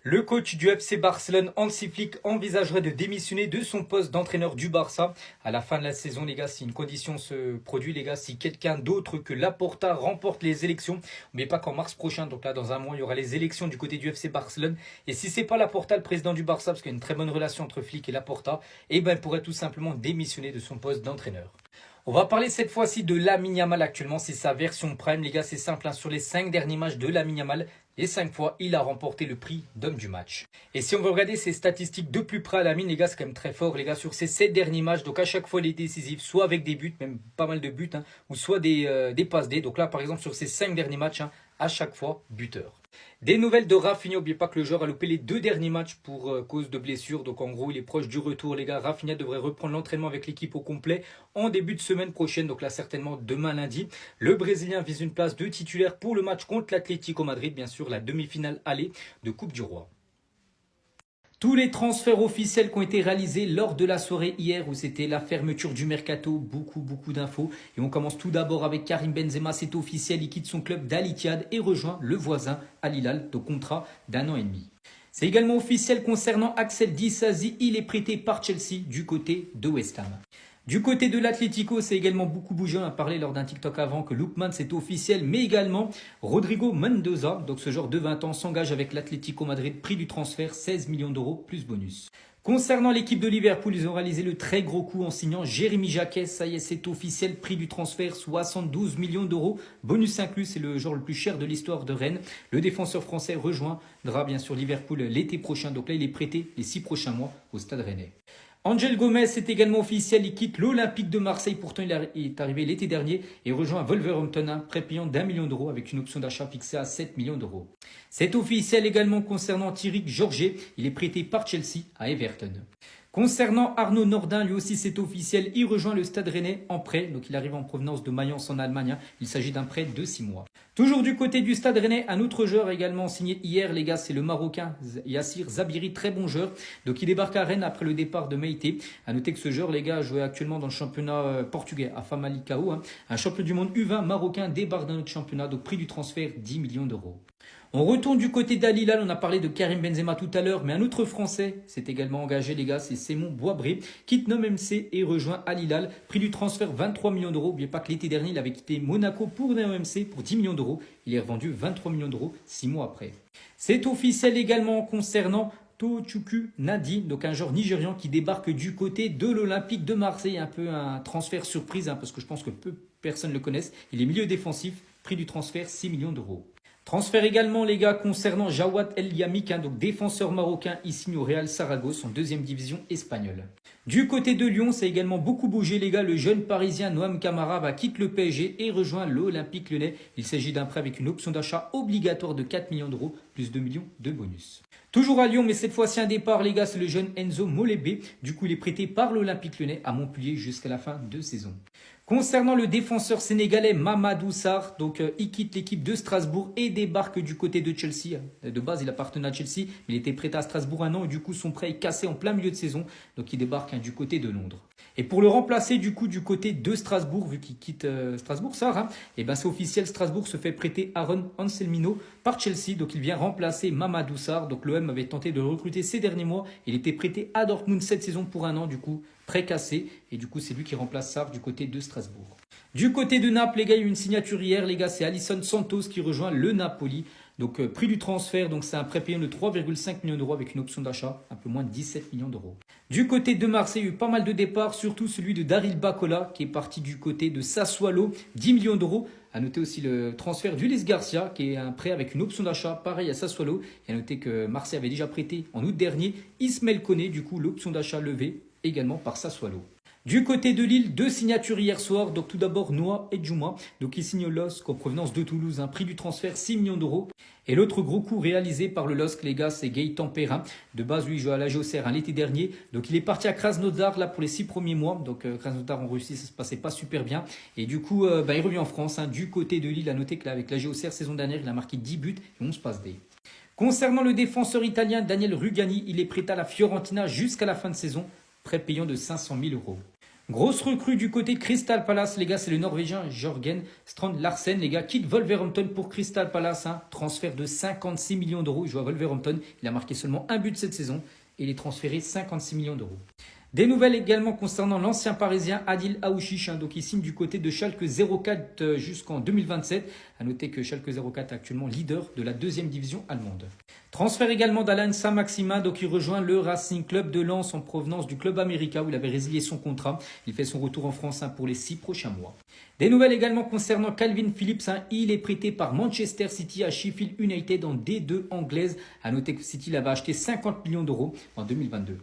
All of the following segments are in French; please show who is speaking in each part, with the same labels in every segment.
Speaker 1: Le coach du FC Barcelone, Hansi Flick, envisagerait de démissionner de son poste d'entraîneur du Barça à la fin de la saison, les gars. Si une condition se produit, les gars, si quelqu'un d'autre que Laporta remporte les élections, mais pas qu'en mars prochain, donc là, dans un mois, il y aura les élections du côté du FC Barcelone. Et si c'est pas Laporta, le président du Barça, parce qu'il y a une très bonne relation entre Flick et Laporta, eh ben, il pourrait tout simplement démissionner de son poste d'entraîneur. On va parler cette fois-ci de Lamine Yamal actuellement, c'est sa version prime. Les gars, c'est simple, hein. Sur les 5 derniers matchs de Lamine Yamal, les 5 fois, il a remporté le prix d'homme du match. Et si on veut regarder ses statistiques de plus près à Lamine, les gars, c'est quand même très fort, les gars, sur ces 7 derniers matchs. Donc à chaque fois, il est décisif, soit avec des buts, même pas mal de buts, hein, ou soit des passes D. Donc là, par exemple, sur ces 5 derniers matchs, hein, à chaque fois, buteur. Des nouvelles de Rafinha, n'oubliez pas que le joueur a loupé les 2 derniers matchs pour cause de blessure. Donc en gros, il est proche du retour, les gars. Rafinha devrait reprendre l'entraînement avec l'équipe au complet en début de semaine prochaine. Donc là, certainement demain lundi. Le Brésilien vise une place de titulaire pour le match contre l'Atlético Madrid, bien sûr, la demi-finale aller de Coupe du Roi. Tous les transferts officiels qui ont été réalisés lors de la soirée hier où c'était la fermeture du mercato, beaucoup d'infos. Et on commence tout d'abord avec Karim Benzema, c'est officiel, il quitte son club d'Al Ittihad et rejoint le voisin Al Hilal de contrat d'1 an et demi. C'est également officiel concernant Axel Disasi, il est prêté par Chelsea du côté de West Ham. Du côté de l'Atlético, c'est également beaucoup bougé. On a parlé lors d'un TikTok avant que Lookman c'est officiel, mais également Rodrigo Mendoza, donc ce joueur de 20 ans, s'engage avec l'Atlético Madrid, prix du transfert 16 millions d'euros plus bonus. Concernant l'équipe de Liverpool, ils ont réalisé le très gros coup en signant Jérémy Jacquet. Ça y est, c'est officiel, prix du transfert 72 millions d'euros, bonus inclus, c'est le joueur le plus cher de l'histoire de Rennes. Le défenseur français rejoindra bien sûr Liverpool l'été prochain, donc là il est prêté les 6 prochains mois au Stade Rennais. Angel Gomez, c'est également officiel, il quitte l'Olympique de Marseille, pourtant il est arrivé l'été dernier et rejoint Wolverhampton, un prêt payant d'1 million d'euros avec une option d'achat fixée à 7 millions d'euros. C'est officiel également concernant Thierry Georget, il est prêté par Chelsea à Everton. Concernant Arnaud Nordin, lui aussi c'est officiel, il rejoint le Stade Rennais en prêt, donc il arrive en provenance de Mayence en Allemagne, il s'agit d'un prêt de 6 mois. Toujours du côté du Stade Rennais, un autre joueur également signé hier, les gars, c'est le Marocain Yassir Zabiri, très bon joueur, donc il débarque à Rennes après le départ de Meïté. A noter que ce joueur, les gars, jouait actuellement dans le championnat portugais à Famalicão, hein. Un champion du monde U20 marocain débarque dans notre championnat, donc prix du transfert 10 millions d'euros. On retourne du côté d'Al Hilal, on a parlé de Karim Benzema tout à l'heure, mais un autre Français s'est également engagé, les gars, c'est Simon Boisbré, quitte NOMC et rejoint Al Hilal, prix du transfert 23 millions d'euros. N'oubliez pas que l'été dernier, il avait quitté Monaco pour NOMC pour 10 millions d'euros, il est revendu 23 millions d'euros 6 mois après. C'est officiel également concernant Tochukwu Nadi, donc un joueur nigérian qui débarque du côté de l'Olympique de Marseille, un peu un transfert surprise, hein, parce que je pense que peu personne le connaissent. Il est milieu défensif, prix du transfert 6 millions d'euros. Transfert également, les gars, concernant Jawad El Yamik, donc défenseur marocain, il signe au Real Saragosse en 2e division espagnole. Du côté de Lyon, ça a également beaucoup bougé, les gars. Le jeune parisien Noam Camara quitte le PSG et rejoint l'Olympique Lyonnais. Il s'agit d'un prêt avec une option d'achat obligatoire de 4 millions d'euros, plus 2 millions de bonus. Toujours à Lyon, mais cette fois-ci un départ, les gars, c'est le jeune Enzo Molébé. Du coup, il est prêté par l'Olympique Lyonnais à Montpellier jusqu'à la fin de saison. Concernant le défenseur sénégalais Mamadou Sarr, donc il quitte l'équipe de Strasbourg et débarque du côté de Chelsea. De base, il appartenait à Chelsea, mais il était prêté à Strasbourg 1 an et du coup son prêt est cassé en plein milieu de saison. Donc il débarque du côté de Londres. Et pour le remplacer du côté de Strasbourg, vu qu'il quitte Strasbourg, Sarr, hein, et ben c'est officiel, Strasbourg se fait prêter Aaron Anselmino par Chelsea. Donc il vient remplacer Mamadou Sarr. Donc l'OM avait tenté de le recruter ces derniers mois. Il était prêté à Dortmund cette saison pour 1 an, du coup prêt cassé. Et du coup c'est lui qui remplace Sarr du côté de Strasbourg. Du côté de Naples, les gars, il y a eu une signature hier, les gars, c'est Alisson Santos qui rejoint le Napoli. Donc prix du transfert, donc c'est un prêt payant de 3,5 millions d'euros avec une option d'achat, un peu moins de 17 millions d'euros. Du côté de Marseille, il y a eu pas mal de départs, surtout celui de Daryl Bacola qui est parti du côté de Sassuolo, 10 millions d'euros. A noter aussi le transfert d'Ulysse Garcia qui est un prêt avec une option d'achat, pareil à Sassuolo. Et à noter que Marseille avait déjà prêté en août dernier Ismaël Koné, du coup l'option d'achat levée également par Sassuolo. Du côté de Lille, 2 signatures hier soir. Donc tout d'abord Noah Edjouma, donc il signe au LOSC en provenance de Toulouse, un prix du transfert 6 millions d'euros. Et l'autre gros coup réalisé par le LOSC, les gars, c'est Gaëtan Perrin. De base, lui, il joue à la GOCR l'été dernier. Donc il est parti à Krasnodar là pour les 6 premiers mois. Donc Krasnodar en Russie, ça se passait pas super bien. Et du coup, il revient en France. Hein, du côté de Lille, à noter qu'avec la GOCR saison dernière, il a marqué 10 buts et 11 passes D. Concernant le défenseur italien Daniel Rugani, il est prêté à la Fiorentina jusqu'à la fin de saison. Prêt payant de 500 000 euros. Grosse recrue du côté de Crystal Palace, les gars, c'est le Norvégien Jørgen Strand Larsen, les gars, quitte Wolverhampton pour Crystal Palace, transfert de 56 millions d'euros, il joue à Wolverhampton, il a marqué seulement un but cette saison et il est transféré 56 millions d'euros. Des nouvelles également concernant l'ancien parisien Adil Aouchiche, donc il signe du côté de Schalke 04 jusqu'en 2027. A noter que Schalke 04 est actuellement leader de la deuxième division allemande. Transfert également d'Alain Saint-Maximin, donc il rejoint le Racing Club de Lens en provenance du Club América où il avait résilié son contrat. Il fait son retour en France pour les 6 prochains mois. Des nouvelles également concernant Calvin Phillips, il est prêté par Manchester City à Sheffield United en D2 anglaise. A noter que City l'avait acheté 50 millions d'euros en 2022.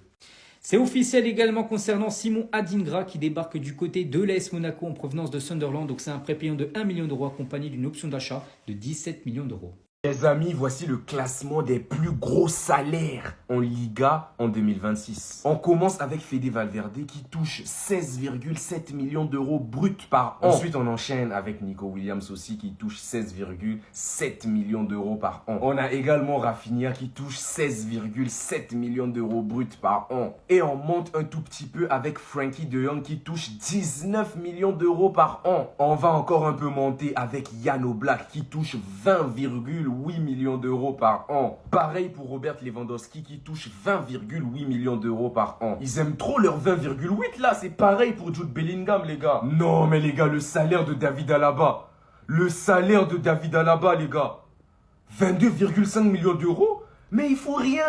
Speaker 1: C'est officiel également concernant Simon Adingra qui débarque du côté de l'AS Monaco en provenance de Sunderland. Donc c'est un prêt payant de 1 million d'euros accompagné d'une option d'achat de 17 millions d'euros.
Speaker 2: Les amis, voici le classement des plus gros salaires en Liga en 2026. On commence avec Fede Valverde qui touche 16,7 millions d'euros bruts par an. Ensuite, on enchaîne avec Nico Williams aussi qui touche 16,7 millions d'euros par an. On a également Rafinha qui touche 16,7 millions d'euros bruts par an. Et on monte un tout petit peu avec Frankie de Jong qui touche 19 millions d'euros par an. On va encore un peu monter avec Jan Oblak qui touche 20,8 millions d'euros par an. Pareil pour Robert Lewandowski qui touche 20,8 millions d'euros par an. Ils aiment trop leur 20,8 là. C'est pareil pour Jude Bellingham, les gars. Non, mais les gars, le salaire de David Alaba. Le salaire de David Alaba, les gars. 22,5 millions d'euros. Mais il faut rien.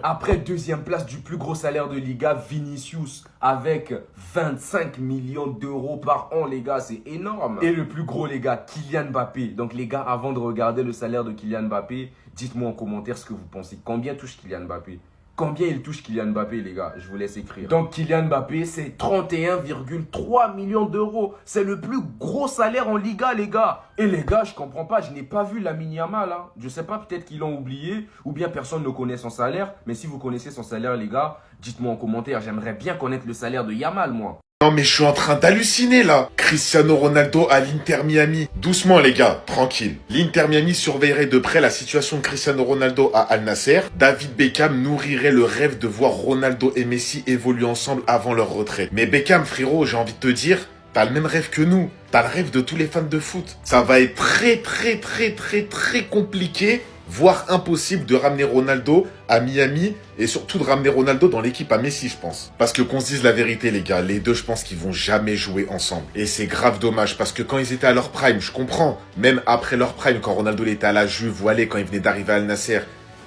Speaker 2: Après, deuxième place du plus gros salaire de Liga, Vinicius, avec 25 millions d'euros par an, les gars, c'est énorme. Et le plus gros, les gars, Kylian Mbappé. Donc, les gars, avant de regarder le salaire de Kylian Mbappé, dites-moi en commentaire ce que vous pensez. Combien touche Kylian Mbappé? Combien il touche Kylian Mbappé, les gars? Je vous laisse écrire. Donc, Kylian Mbappé, c'est 31,3 millions d'euros. C'est le plus gros salaire en Liga, les gars. Et les gars, je comprends pas. Je n'ai pas vu Lamine Yamal. Je sais pas, peut-être qu'ils l'ont oublié. Ou bien personne ne connaît son salaire. Mais si vous connaissez son salaire, les gars, dites-moi en commentaire. J'aimerais bien connaître le salaire de Yamal, moi.
Speaker 3: Non mais je suis en train d'halluciner là. Cristiano Ronaldo à l'Inter Miami. Doucement les gars, tranquille. L'Inter Miami surveillerait de près la situation de Cristiano Ronaldo à Al Nasser. David Beckham nourrirait le rêve de voir Ronaldo et Messi évoluer ensemble avant leur retraite. Mais Beckham frérot, j'ai envie de te dire, t'as le même rêve que nous. T'as le rêve de tous les fans de foot. Ça va être très compliqué, voire impossible de ramener Ronaldo à Miami et surtout de ramener Ronaldo dans l'équipe à Messi, je pense. Parce que qu'on se dise la vérité, les gars, les deux, je pense qu'ils vont jamais jouer ensemble. Et c'est grave dommage parce que quand ils étaient à leur prime, je comprends. Même après leur prime, quand Ronaldo il était à la Juve, ou allez, quand il venait d'arriver à Al Nasser.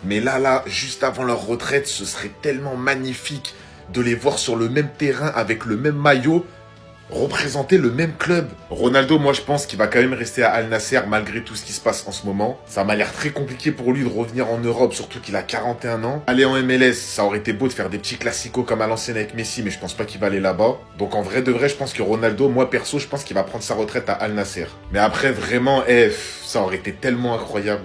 Speaker 3: Mais là, juste avant leur retraite, ce serait tellement magnifique de les voir sur le même terrain avec le même maillot, représenter le même club. Ronaldo, moi je pense qu'il va quand même rester à Al Nasser malgré tout ce qui se passe en ce moment. Ça m'a l'air très compliqué pour lui de revenir en Europe, surtout qu'il a 41 ans. Aller en MLS, ça aurait été beau de faire des petits classicos comme à l'ancienne avec Messi, mais je pense pas qu'il va aller là-bas. Donc en vrai de vrai, je pense que Ronaldo, moi perso, je pense qu'il va prendre sa retraite à Al Nasser. Mais après vraiment, ça aurait été tellement incroyable.